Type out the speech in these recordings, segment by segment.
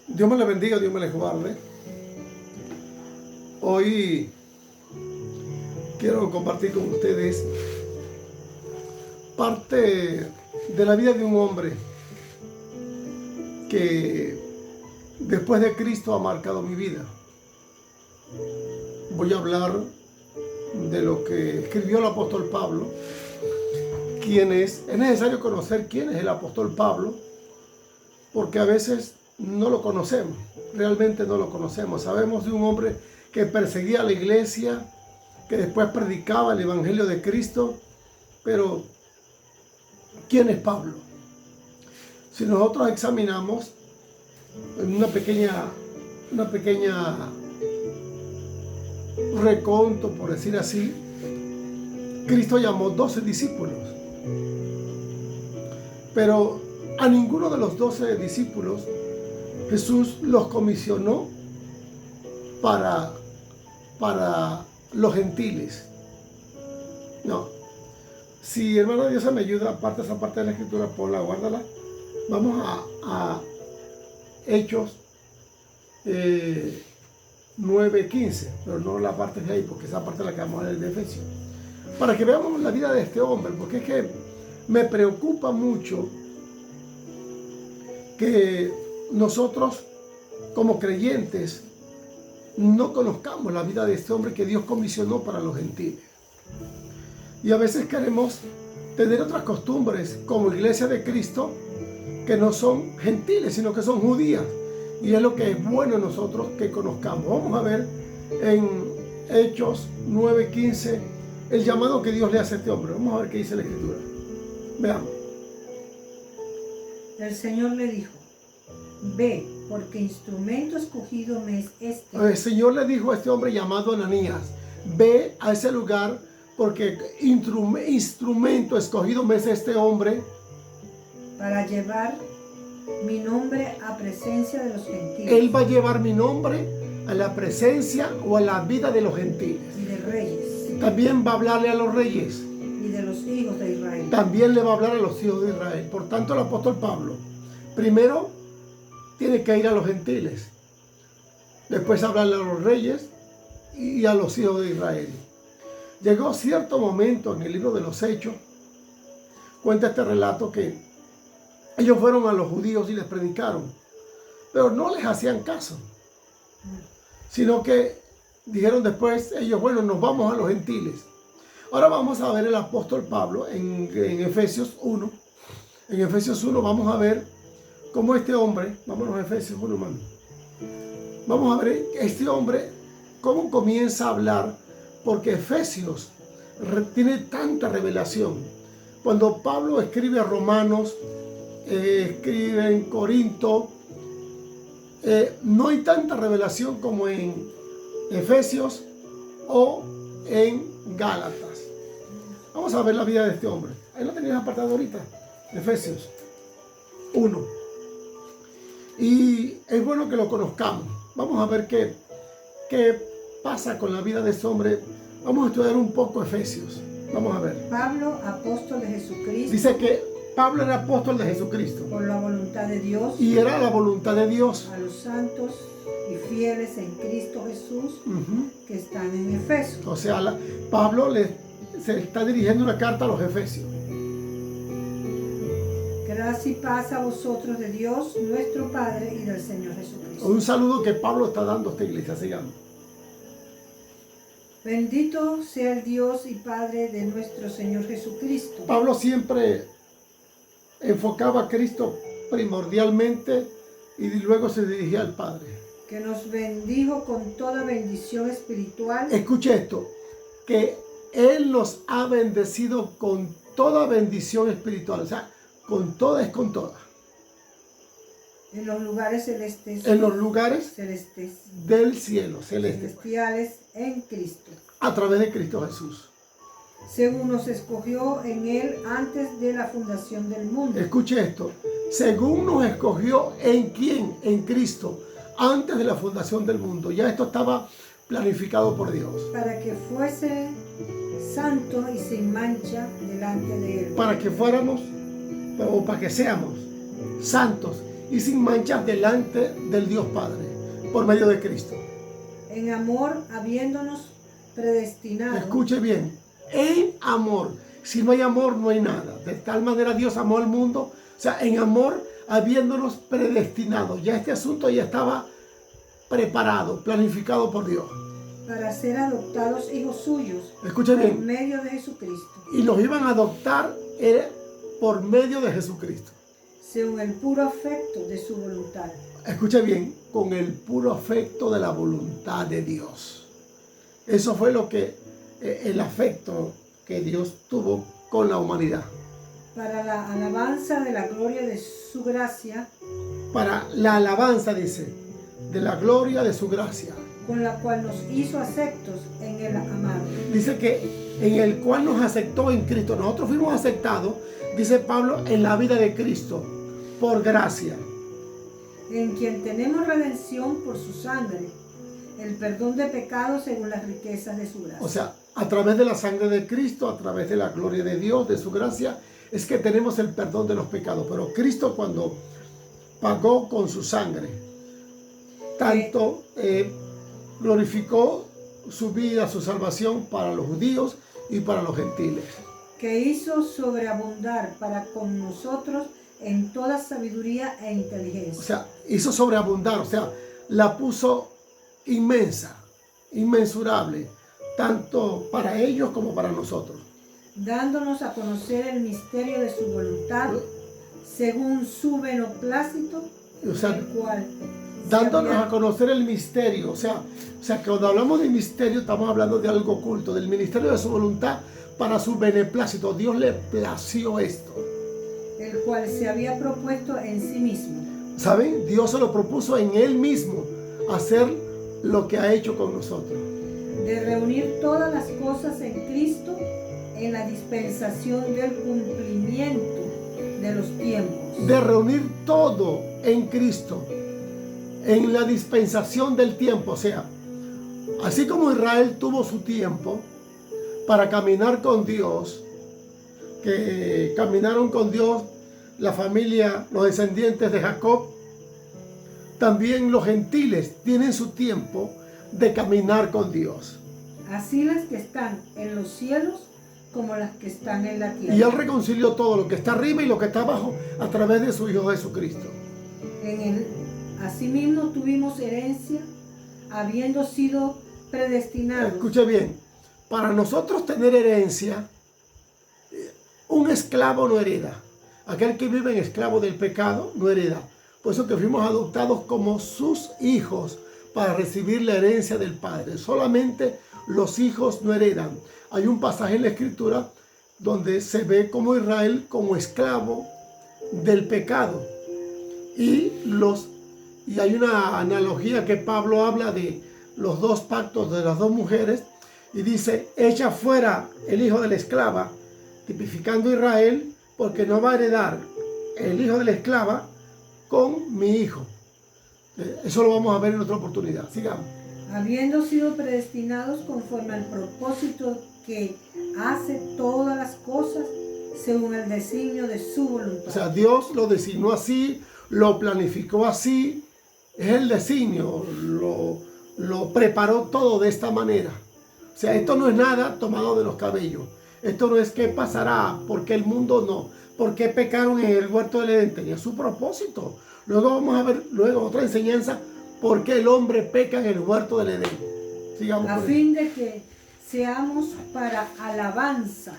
Dios me le bendiga, Dios me le guarde. Hoy quiero compartir con ustedes parte de la vida de un hombre que después de Cristo ha marcado mi vida. Voy a hablar de lo que escribió el apóstol Pablo. Es necesario conocer quién es el apóstol Pablo, porque a veces no lo conocemos, realmente no lo conocemos. Sabemos de un hombre que perseguía a la iglesia, que después predicaba el evangelio de Cristo, pero ¿quién es Pablo? Si nosotros examinamos en una pequeña reconto, por decir así, Cristo llamó 12 discípulos, pero a ninguno de los 12 discípulos Jesús los comisionó para los gentiles. No. Si hermano Dios me ayuda, aparte esa parte de la escritura, ponla, guárdala. Vamos a Hechos 9:15, pero no la parte de ahí, porque esa parte es la que vamos a leer de Efesios. Para que veamos la vida de este hombre, porque es que me preocupa mucho que nosotros como creyentes no conozcamos la vida de este hombre que Dios comisionó para los gentiles. Y a veces queremos tener otras costumbres como iglesia de Cristo que no son gentiles, sino que son judías. Y es lo que es bueno nosotros que conozcamos. Vamos a ver en Hechos 9:15 el llamado que Dios le hace a este hombre. Vamos a ver qué dice la escritura. Veamos. El Señor le dijo: ve, porque instrumento escogido me es este. El Señor le dijo a este hombre llamado Ananías: ve a ese lugar, porque instrumento escogido me es este hombre para llevar mi nombre a presencia de los gentiles. Él va a llevar mi nombre a la presencia o a la vida de los gentiles. Y de reyes. También va a hablarle a los reyes. Y de los hijos de Israel. También le va a hablar a los hijos de Israel. Por tanto, el apóstol Pablo primero tiene que ir a los gentiles. Después hablarle a los reyes y a los hijos de Israel. Llegó cierto momento en el libro de los Hechos, cuenta este relato, que ellos fueron a los judíos y les predicaron, pero no les hacían caso, sino que dijeron después ellos: bueno, nos vamos a los gentiles. Ahora vamos a ver el apóstol Pablo en Efesios 1. En Efesios 1 vamos a ver cómo este hombre, vámonos a Efesios 1, hermano. Vamos a ver este hombre cómo comienza a hablar, porque Efesios tiene tanta revelación. Cuando Pablo escribe a Romanos, escribe en Corinto, no hay tanta revelación como en Efesios o en Gálatas. Vamos a ver la vida de este hombre. Ahí lo tenías apartado ahorita, Efesios 1. Y es bueno que lo conozcamos. Vamos a ver qué pasa con la vida de este hombre. Vamos a estudiar un poco Efesios. Vamos a ver. Pablo, apóstol de Jesucristo. Dice que Pablo era apóstol de Jesucristo. Por la voluntad de Dios. Y era la voluntad de Dios. A los santos y fieles en Cristo Jesús, que están en Efesios. O sea, Pablo se está dirigiendo una carta a los efesios. Gracia y paz a vosotros de Dios, nuestro Padre, y del Señor Jesucristo. Un saludo que Pablo está dando a esta iglesia. Sigamos. Bendito sea el Dios y Padre de nuestro Señor Jesucristo. Pablo siempre enfocaba a Cristo primordialmente y luego se dirigía al Padre. Que nos bendijo con toda bendición espiritual. Escuche esto, que Él nos ha bendecido con toda bendición espiritual. O sea, con toda es con toda. En los lugares celestes. En los lugares celestes del cielo, celeste. Celestiales en Cristo. A través de Cristo Jesús. Según nos escogió en Él antes de la fundación del mundo. Escuche esto. Según nos escogió, ¿en quién? En Cristo. Antes de la fundación del mundo. Ya esto estaba planificado por Dios. Para que fuese santo y sin mancha delante de Él. Para que fuéramos, o para que seamos santos y sin mancha delante del Dios Padre, por medio de Cristo. En amor, habiéndonos predestinado. Escuche bien, en amor. Si no hay amor, no hay nada. De tal manera Dios amó al mundo. O sea, en amor, habiéndonos predestinado. Ya este asunto ya estaba preparado, planificado por Dios. Para ser adoptados hijos suyos. Escuche bien. Por medio de Jesucristo. Y nos iban a adoptar por medio de Jesucristo. Según el puro afecto de su voluntad. Escuche bien, con el puro afecto de la voluntad de Dios. Eso fue lo que, el afecto que Dios tuvo con la humanidad. Para la alabanza de la gloria de su gracia. Para la alabanza, dice, de la gloria de su gracia. Con la cual nos hizo aceptos en el amado. Dice que en el cual nos aceptó en Cristo. Nosotros fuimos aceptados, dice Pablo, en la vida de Cristo, por gracia. En quien tenemos redención por su sangre, el perdón de pecados según las riquezas de su gracia. O sea, a través de la sangre de Cristo, a través de la gloria de Dios, de su gracia, es que tenemos el perdón de los pecados. Pero Cristo, cuando pagó con su sangre, tanto glorificó su vida, su salvación para los judíos y para los gentiles. Que hizo sobreabundar para con nosotros en toda sabiduría e inteligencia. O sea, hizo sobreabundar, o sea, la puso inmensa, inmensurable, tanto para ellos como para nosotros. Dándonos a conocer el misterio de su voluntad, según su beneplácito, O sea, el cual dándonos a conocer el misterio, o sea, que cuando hablamos de misterio estamos hablando de algo oculto, del ministerio de su voluntad para su beneplácito. Dios le plació esto. El cual se había propuesto en sí mismo. ¿Saben? Dios se lo propuso en Él mismo, hacer lo que ha hecho con nosotros. De reunir todas las cosas en Cristo en la dispensación del cumplimiento de los tiempos. De reunir todo en Cristo, en la dispensación del tiempo. O sea, así como Israel tuvo su tiempo para caminar con Dios, que caminaron con Dios la familia, los descendientes de Jacob, también los gentiles tienen su tiempo de caminar con Dios. Así las que están en los cielos como las que están en la tierra. Y Él reconcilió todo lo que está arriba y lo que está abajo a través de su Hijo Jesucristo. En él, asimismo, tuvimos herencia, habiendo sido predestinados. Escuche bien, para nosotros tener herencia, un esclavo no hereda. Aquel que vive en esclavo del pecado no hereda. Por eso que fuimos adoptados como sus hijos para recibir la herencia del Padre. Solamente los hijos no heredan. Hay un pasaje en la Escritura donde se ve como Israel como esclavo del pecado. Y hay una analogía que Pablo habla de los dos pactos de las dos mujeres y dice, echa fuera el hijo de la esclava, tipificando a Israel, porque no va a heredar el hijo de la esclava con mi hijo. Eso lo vamos a ver en otra oportunidad. Sigamos. Habiendo sido predestinados conforme al propósito que hace todas las cosas según el designio de su voluntad. O sea, Dios lo designó así, lo planificó así, es el designio, lo preparó todo de esta manera. O sea, esto no es nada tomado de los cabellos. Esto no es qué pasará, porque el mundo no, por qué pecaron en el huerto del Edén, tenía su propósito. Luego vamos a ver otra enseñanza, por qué el hombre peca en el huerto del Edén. Sigamos. A fin de que seamos para alabanza.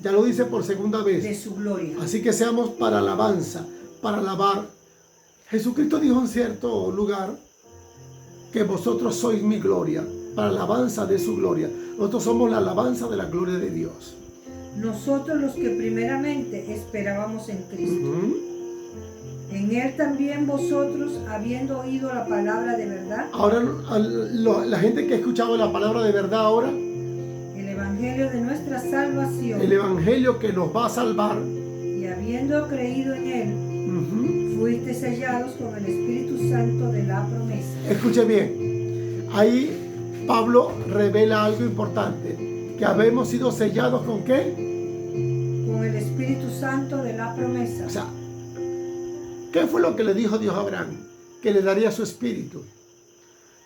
Ya lo dice por segunda vez. De su gloria. Así que seamos para alabanza, para alabar. Jesucristo dijo en cierto lugar que vosotros sois mi gloria, para alabanza de su gloria. Nosotros somos la alabanza de la gloria de Dios. Nosotros los que primeramente esperábamos en Cristo. En Él también vosotros, habiendo oído la palabra de verdad. Ahora, la gente que ha escuchado la palabra de verdad ahora. El evangelio de nuestra salvación. El evangelio que nos va a salvar. Y habiendo creído en Él, fuiste sellados con el Espíritu Santo de la promesa. Escuche bien. Ahí Pablo revela algo importante. Que habemos sido sellados ¿con qué? Con el Espíritu Santo de la promesa. O sea, ¿Qué fue lo que le dijo Dios a Abraham? Que le daría su espíritu.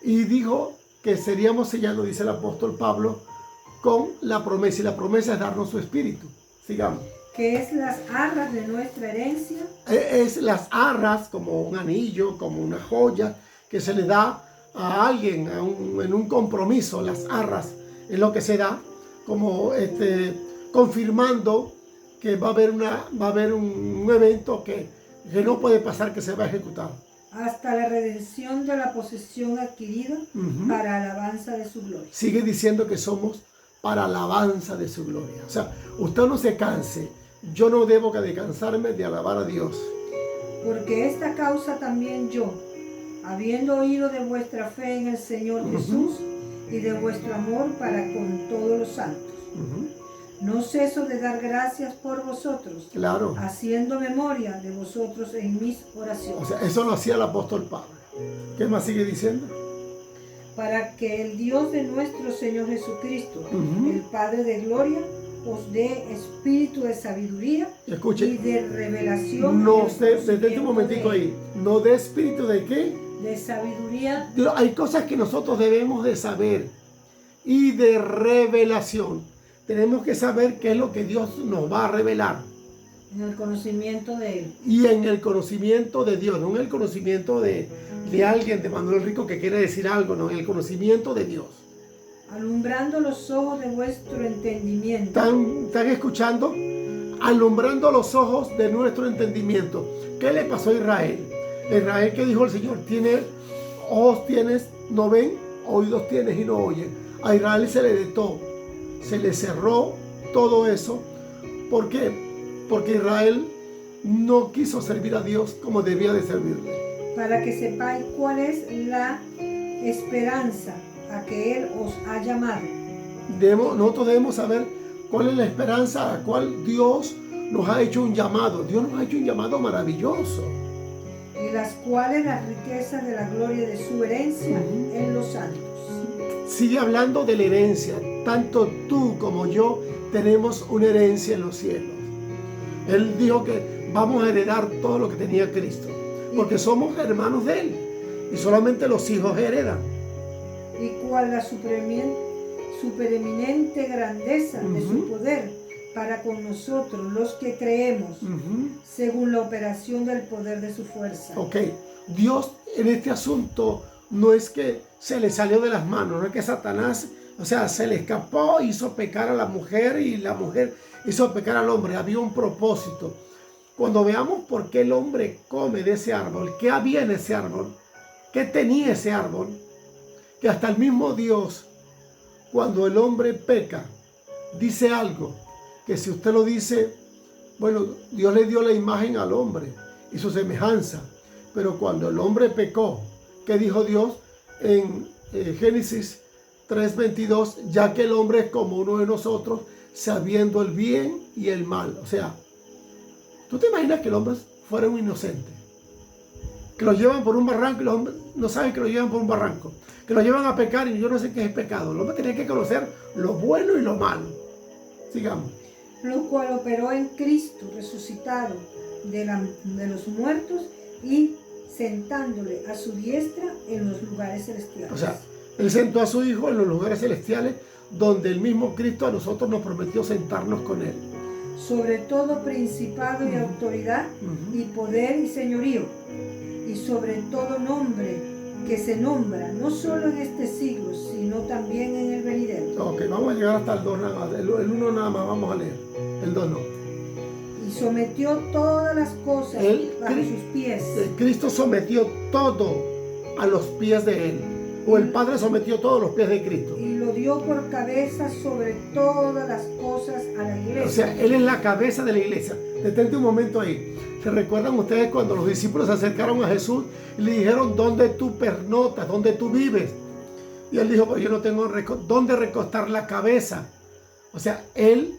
Y dijo que seríamos sellados, dice el apóstol Pablo, con la promesa. Y la promesa es darnos su espíritu. Sigamos. Que es las arras de nuestra herencia. Es las arras, como un anillo, como una joya, que se le da a alguien en un compromiso. Las arras es lo que se da, como confirmando que va a haber un evento que no puede pasar, que se va a ejecutar. Hasta la redención de la posesión adquirida para alabanza de su gloria. Sigue diciendo que somos para alabanza de su gloria. O sea, usted no se canse. Yo no debo de cansarme de alabar a Dios. Porque esta causa también yo, habiendo oído de vuestra fe en el Señor Jesús y de vuestro amor para con todos los santos, no ceso de dar gracias por vosotros, claro, haciendo memoria de vosotros en mis oraciones. O sea, eso lo hacía el apóstol Pablo. ¿Qué más sigue diciendo? Para que el Dios de nuestro Señor Jesucristo, el Padre de gloria, os dé espíritu de sabiduría. Escuche, y de revelación. No sé, detente un momentico ahí. ¿No de espíritu de qué? De sabiduría. Hay cosas que nosotros debemos de saber. Y de revelación. Tenemos que saber qué es lo que Dios nos va a revelar. En el conocimiento de Él. Y en el conocimiento de Dios, no en el conocimiento de alguien, de Manuel Rico, que quiere decir algo, no, en el conocimiento de Dios. Alumbrando los ojos de vuestro entendimiento. ¿Están escuchando? Alumbrando los ojos de nuestro entendimiento. ¿Qué le pasó a Israel? Israel, ¿qué dijo el Señor? Ojos tienes, no ven, oídos tienes y no oyen. A Israel se le vetó, se le cerró todo eso. ¿Por qué? Porque Israel no quiso servir a Dios como debía de servirle. Para que sepáis cuál es la esperanza a que Él os ha llamado. Nosotros debemos saber cuál es la esperanza a la cual Dios nos ha hecho un llamado. Dios nos ha hecho un llamado maravilloso. Y las cuales las riquezas de la gloria de su herencia en los santos. Sigue hablando de la herencia. Tanto tú como yo tenemos una herencia en los cielos. Él dijo que vamos a heredar todo lo que tenía Cristo. Porque somos hermanos de Él. Y solamente los hijos heredan. Y cuál la supereminente grandeza de su poder para con nosotros los que creemos, según la operación del poder de su fuerza. Ok, Dios en este asunto no es que se le salió de las manos, no es que Satanás, o sea, se le escapó, hizo pecar a la mujer y la mujer hizo pecar al hombre. Había un propósito. Cuando veamos por qué el hombre come de ese árbol, qué había en ese árbol, qué tenía ese árbol, que hasta el mismo Dios, cuando el hombre peca, dice algo, que si usted lo dice, bueno, Dios le dio la imagen al hombre y su semejanza, pero cuando el hombre pecó, ¿qué dijo Dios en Génesis 3:22? Ya que el hombre es como uno de nosotros, sabiendo el bien y el mal. O sea, ¿tú te imaginas que el hombre fuera un inocente? Que lo llevan por un barranco y los hombres no saben que lo llevan por un barranco. Que lo llevan a pecar y yo no sé qué es pecado. El hombre tenía que conocer lo bueno y lo malo. Sigamos. Lo cual operó en Cristo resucitado de los muertos y sentándole a su diestra en los lugares celestiales. O sea, Él sentó a su Hijo en los lugares celestiales donde el mismo Cristo a nosotros nos prometió sentarnos con Él. Sobre todo principado y autoridad y poder y señorío, y sobre todo nombre que se nombra no solo en este siglo, sino también en el venidero. Ok, vamos a llegar hasta el 2 nada más. El 1 nada más vamos a leer. El 2 no. Y sometió todas las cosas a sus pies. Cristo sometió todo a los pies de Él. O el Padre sometió todos los pies de Cristo. Y lo dio por cabeza sobre todas las cosas a la iglesia. O sea, Él es la cabeza de la iglesia. Detente un momento ahí. ¿Se recuerdan ustedes cuando los discípulos se acercaron a Jesús y le dijeron, ¿dónde tú pernotas? ¿Dónde tú vives? Y Él dijo, pues yo no tengo dónde recostar la cabeza. O sea, Él,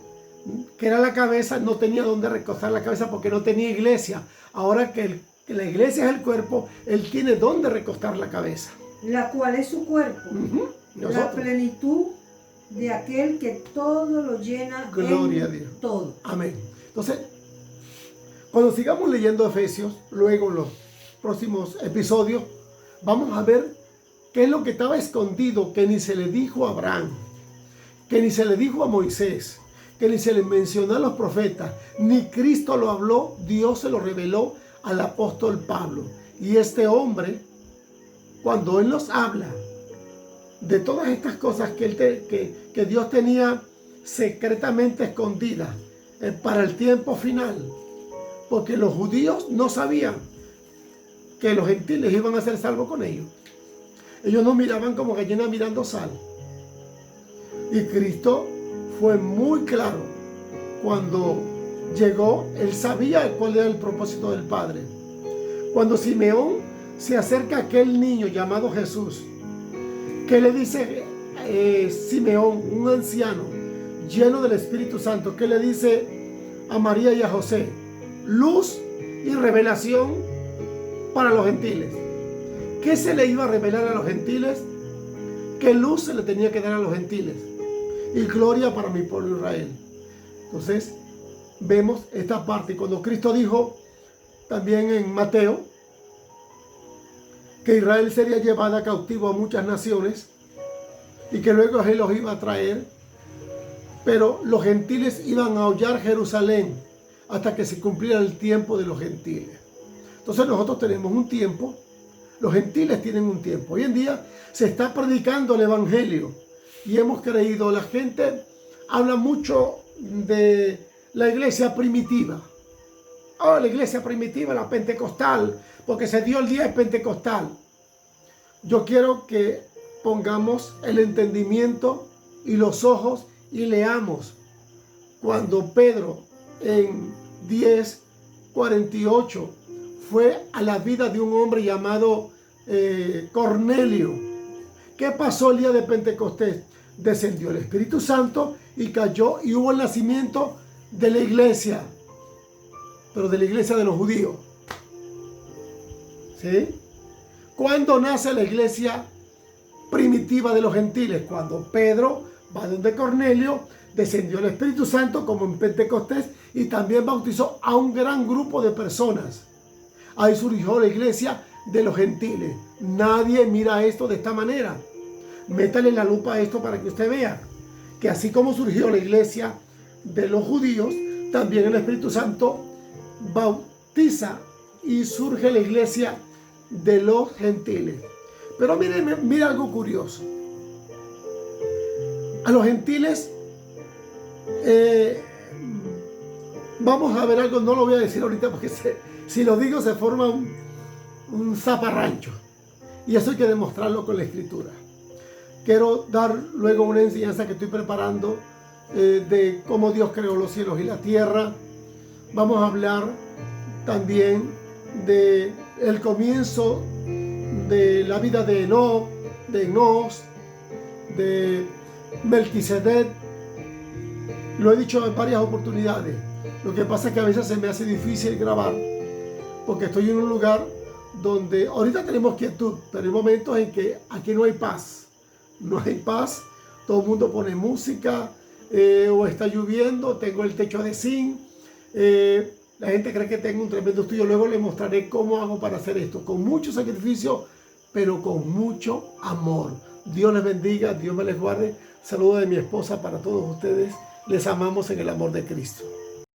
que era la cabeza, no tenía dónde recostar la cabeza porque no tenía iglesia. Ahora que la iglesia es el cuerpo, Él tiene dónde recostar la cabeza. La cual es su cuerpo. La plenitud de aquel que todo lo llena. Gloria a Dios. Todo. Amén. Entonces, Cuando sigamos leyendo Efesios, luego en los próximos episodios, vamos a ver qué es lo que estaba escondido, que ni se le dijo a Abraham, que ni se le dijo a Moisés, que ni se le mencionó a los profetas, ni Cristo lo habló, Dios se lo reveló al apóstol Pablo. Y este hombre, cuando él nos habla de todas estas cosas que Dios tenía secretamente escondidas para el tiempo final, porque los judíos no sabían que los gentiles iban a ser salvos con ellos. Ellos no miraban como gallina mirando sal. Y Cristo fue muy claro. Cuando llegó, él sabía cuál era el propósito del Padre. Cuando Simeón se acerca a aquel niño llamado Jesús, ¿qué le dice Simeón, un anciano lleno del Espíritu Santo? ¿Qué le dice a María y a José? Luz y revelación para los gentiles. ¿Qué se le iba a revelar a los gentiles? ¿Qué luz se le tenía que dar a los gentiles? Y gloria para mi pueblo Israel. Entonces vemos esta parte. Cuando Cristo dijo también en Mateo que Israel sería llevada cautivo a muchas naciones y que luego él los iba a traer, pero los gentiles iban a hollar Jerusalén hasta que se cumpliera el tiempo de los gentiles. Entonces nosotros tenemos un tiempo, los gentiles tienen un tiempo. Hoy en día se está predicando el evangelio y hemos creído, la gente habla mucho de la iglesia primitiva. Oh, la iglesia primitiva, la pentecostal, porque se dio el día de Pentecostal. Yo quiero que pongamos el entendimiento y los ojos y leamos cuando Pedro en 10:48 fue a la vida de un hombre llamado Cornelio. ¿Qué pasó el día de Pentecostés? Descendió el Espíritu Santo y cayó y hubo el nacimiento de la iglesia, pero de la iglesia de los judíos. ¿Sí? ¿Cuándo nace la iglesia primitiva de los gentiles? Cuando Pedro va donde Cornelio, descendió el Espíritu Santo como en Pentecostés y también bautizó a un gran grupo de personas. Ahí surgió la iglesia de los gentiles. Nadie mira esto de esta manera. Métale la lupa a esto para que usted vea que así como surgió la iglesia de los judíos, también el Espíritu Santo bautiza y surge la iglesia de los gentiles. Pero mire algo curioso. A los gentiles, vamos a ver algo, no lo voy a decir ahorita porque si lo digo se forma un zaparrancho. Y eso hay que demostrarlo con la escritura. Quiero dar luego una enseñanza que estoy preparando de cómo Dios creó los cielos y la tierra. Vamos a hablar también de el comienzo de la vida de Enoc, de Enos, de Melquisedec. Lo he dicho en varias oportunidades. Lo que pasa es que a veces se me hace difícil grabar porque estoy en un lugar donde ahorita tenemos quietud, pero hay momentos en que aquí no hay paz. No hay paz, todo el mundo pone música o está lloviendo, tengo el techo de zinc. La gente cree que tengo un tremendo estudio. Luego les mostraré cómo hago para hacer esto, con mucho sacrificio, pero con mucho amor. Dios les bendiga, Dios me les guarde. Saludos de mi esposa para todos ustedes. Les amamos en el amor de Cristo.